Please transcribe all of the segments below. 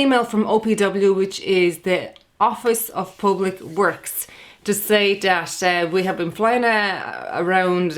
email from OPW, which is the Office of Public Works, to say that we have been flying around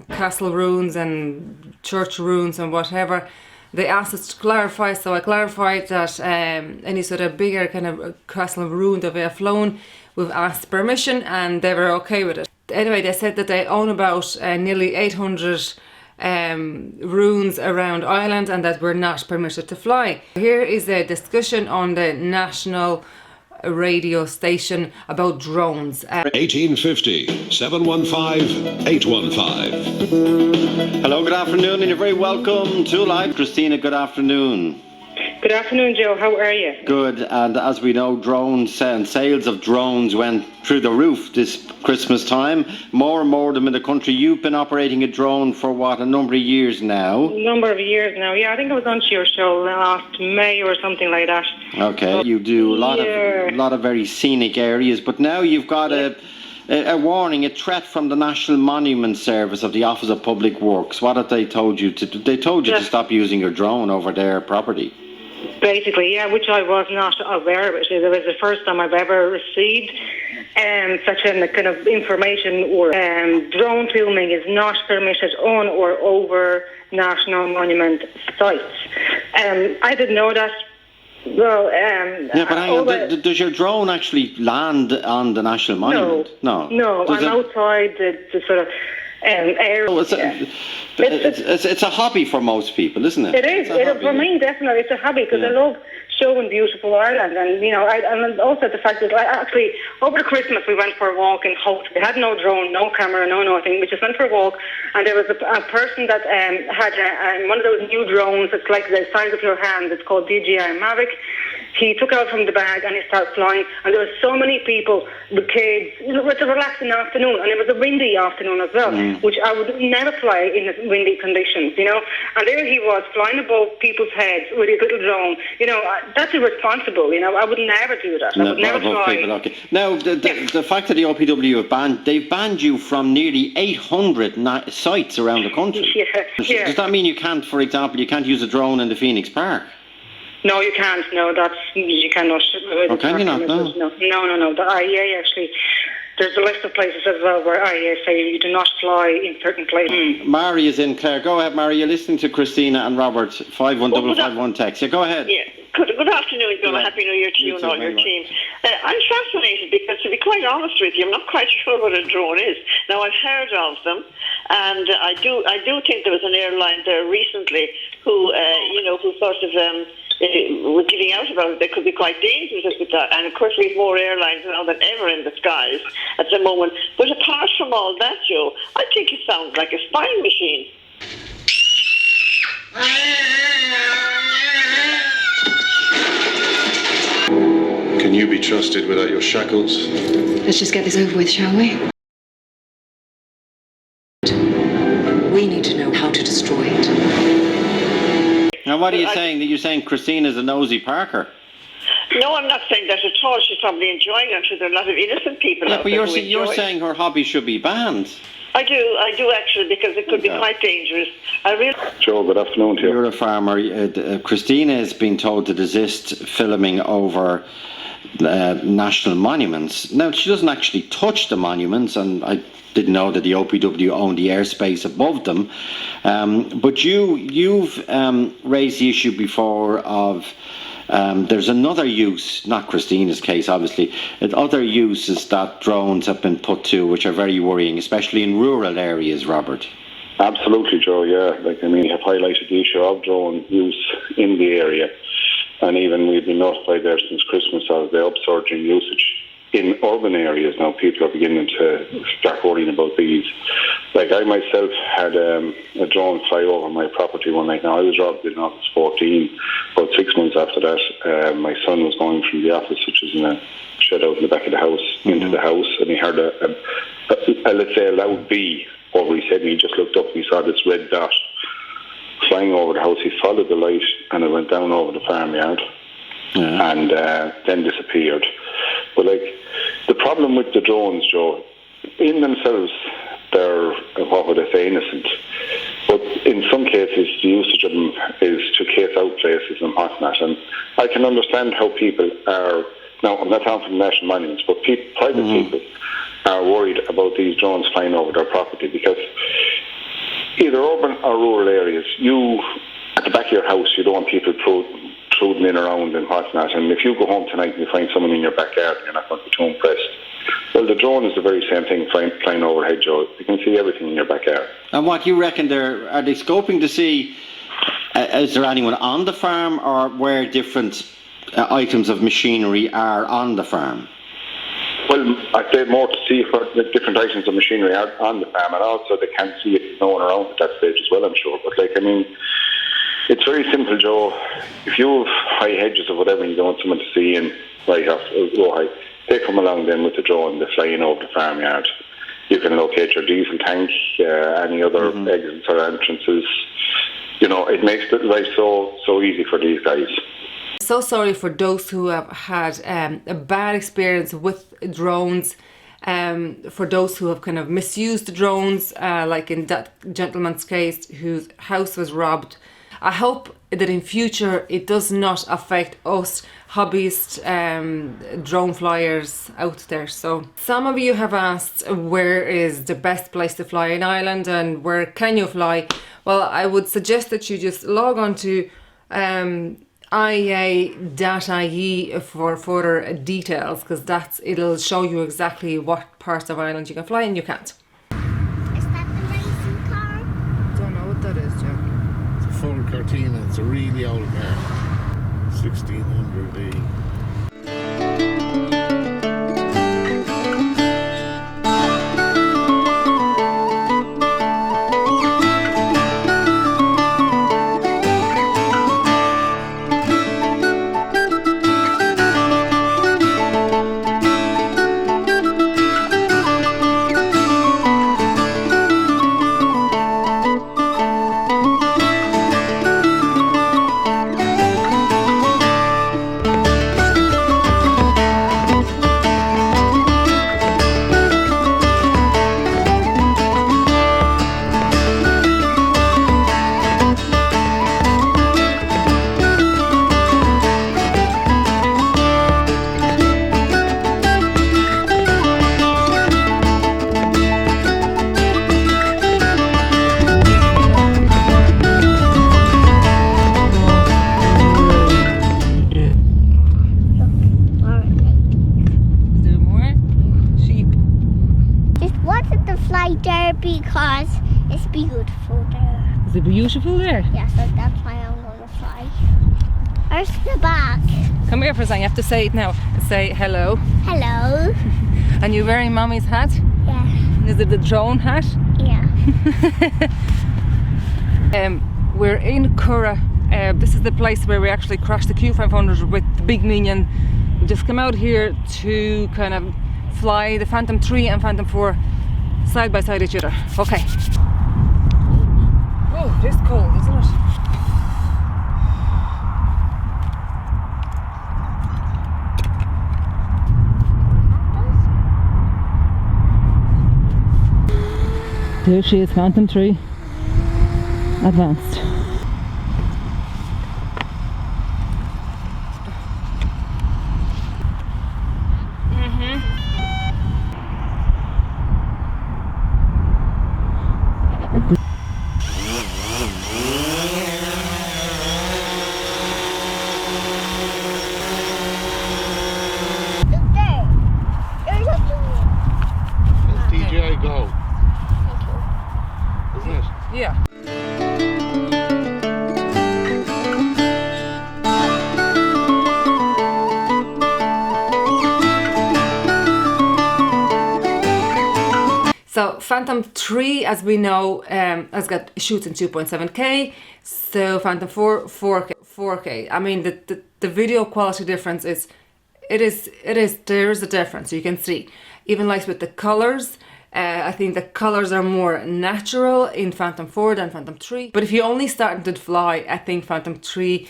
castle ruins and church ruins and whatever. They asked us to clarify, so I clarified that any sort of bigger kind of castle ruin that we have flown, we've asked permission and they were okay with it. Anyway, they said that they own about nearly 800 ruins around Ireland and that we're not permitted to fly. Here is a discussion on the national radio station about drones. 1850 715 815. Hello, good afternoon, and you're very welcome to Live. Christina, good afternoon. Good afternoon, Joe. How are you? Good, and as we know, drones and sales of drones went through the roof this Christmas time. More and more of them in the country. You've been operating a drone for what, a number of years now? A number of years now, yeah. I think I was on to your show last May or something like that. Okay, you do a lot of very scenic areas, but now you've got a warning, a threat from the National Monument Service of the Office of Public Works. What have they told you to do? They told you to stop using your drone over their property. Basically, yeah, which I was not aware of. It was the first time I've ever received such a kind of information. Or drone filming is not permitted on or over national monument sites. I didn't know that. Well, yeah, but hang on. Does your drone actually land on the national monument? No. I'm outside the sort of area. Oh, it's a hobby for most people, isn't it? It is. For me, definitely, it's a hobby because I love showing beautiful Ireland, and and also the fact that actually over the Christmas we went for a walk in Holt. We had no drone, no camera, no nothing. We just went for a walk, and there was a person that had one of those new drones. It's like the size of your hand. It's called DJI Mavic. He took out from the bag and he started flying, and there were so many people with kids. It was a relaxing afternoon, and it was a windy afternoon as well, which I would never fly in windy conditions, And there he was flying above people's heads with his little drone. That's irresponsible. I would never do that. I would never fly. People, okay. Now, the fact that the OPW they've banned you from nearly 800 sites around the country. Yeah. Does that mean you can't, for example, you can't use a drone in the Phoenix Park? No, you can't. No, you cannot. Oh, can you not? No. No. The IEA actually. There's a list of places as well where IEA say you do not fly in certain places. Mary is in Clare. Go ahead, Mary. You're listening to Christina and Robert. 51551 text. Yeah, go ahead. Yeah. Good afternoon, Bill. Happy New Year to you and all your team. I'm fascinated because, to be quite honest with you, I'm not quite sure what a drone is. Now, I've heard of them, and I do think there was an airline there recently who sort of were giving out about it. They could be quite dangerous with that. And of course, we have more airlines now than ever in the skies at the moment. But apart from all that, Joe, I think it sounds like a spying machine. Can you be trusted without your shackles? Let's just get this over with, shall we? We need to know how to destroy it. Now, what are you saying? That you're saying Christina's a nosy Parker? No, I'm not saying that at all. She's probably enjoying it. There are a lot of innocent people out there. But you're saying her hobby should be banned. I do actually, because it could be quite dangerous. Joe, good afternoon to you. You're a farmer. Christina has been told to desist filming over national monuments. Now, she doesn't actually touch the monuments, and I didn't know that the OPW owned the airspace above them. But you've raised the issue before of there's another use, not Christina's case obviously, other uses that drones have been put to which are very worrying, especially in rural areas, Robert. Absolutely, Joe, yeah. We have highlighted the issue of drone use in the area, and even we've been notified there since Christmas of the upsurging usage in urban areas. Now people are beginning to start worrying about these. I myself had a drone fly over my property one night. Now I was robbed when I was 14. About 6 months after that, my son was going from the office, which is in a shed out in the back of the house, into the house, and he heard let's say a loud bee over his head, and he just looked up and he saw this red dot flying over the house. He followed the light and it went down over the farmyard and then disappeared. But the problem with the drones, Joe, in themselves, they're, what would I say, innocent. But in some cases, the usage of them is to case out places and whatnot. And I can understand how people are, now I'm not talking from national monuments, but private people are worried about these drones flying over their property, because either urban or rural areas, at the back of your house, you don't want people truding in around and whatnot. And if you go home tonight and you find someone in your backyard, you're not going to be too impressed. Well, the drone is the very same thing flying overhead, Joe. You can see everything in your backyard. And what you reckon are they scoping to see, is there anyone on the farm, or where different items of machinery are on the farm? Well, I'd say more to see for the different items of machinery are on the farm, and also they can see if there's no one around at that stage as well, I'm sure. But it's very simple, Joe. If you have high hedges or whatever and you don't want someone to see in right off low high, they come along then with the drone, they fly in over the farmyard. You can locate your diesel tank, any other exits or entrances. It makes the life so easy for these guys. So sorry for those who have had a bad experience with drones, for those who have kind of misused the drones, like in that gentleman's case whose house was robbed. I hope that in future it does not affect us hobbyist drone flyers out there. So some of you have asked, where is the best place to fly in Ireland and where can you fly? Well, I would suggest that you just log on to iea.ie for further details, because it'll show you exactly what parts of Ireland you can fly and you can't. Is that the racing car? Don't know what that is, Joe. It's a Ford Cortina. It's a really old car. 1600 because it's beautiful there. Is it beautiful there? Yeah, so that's why I'm going to fly. Where's the back? Come here for a second, you have to say it now. Say hello. Hello. And you're wearing mommy's hat? Yeah. Is it the drone hat? Yeah. We're in Curra. This is the place where we actually crashed the Q500 with the big minion. We just come out here to kind of fly the Phantom 3 and Phantom 4 side by side each other. Okay. Oh, it is cold, isn't it? There she is, Phantom 3 advanced. Go. Isn't it? Yeah. So Phantom 3, as we know, has got shoots in 2.7K. So Phantom 4, 4K. I mean, the video quality difference is, there is a difference. You can see, even like with the colors. I think the colours are more natural in Phantom 4 than Phantom 3. But if you only started to fly, I think Phantom 3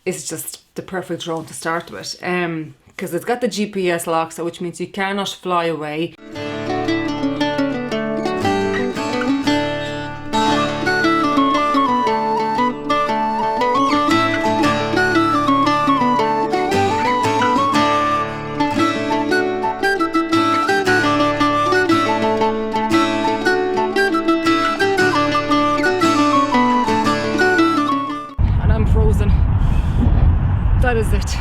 is just the perfect drone to start with. Because it's got the GPS lock, so which means you cannot fly away. that is it.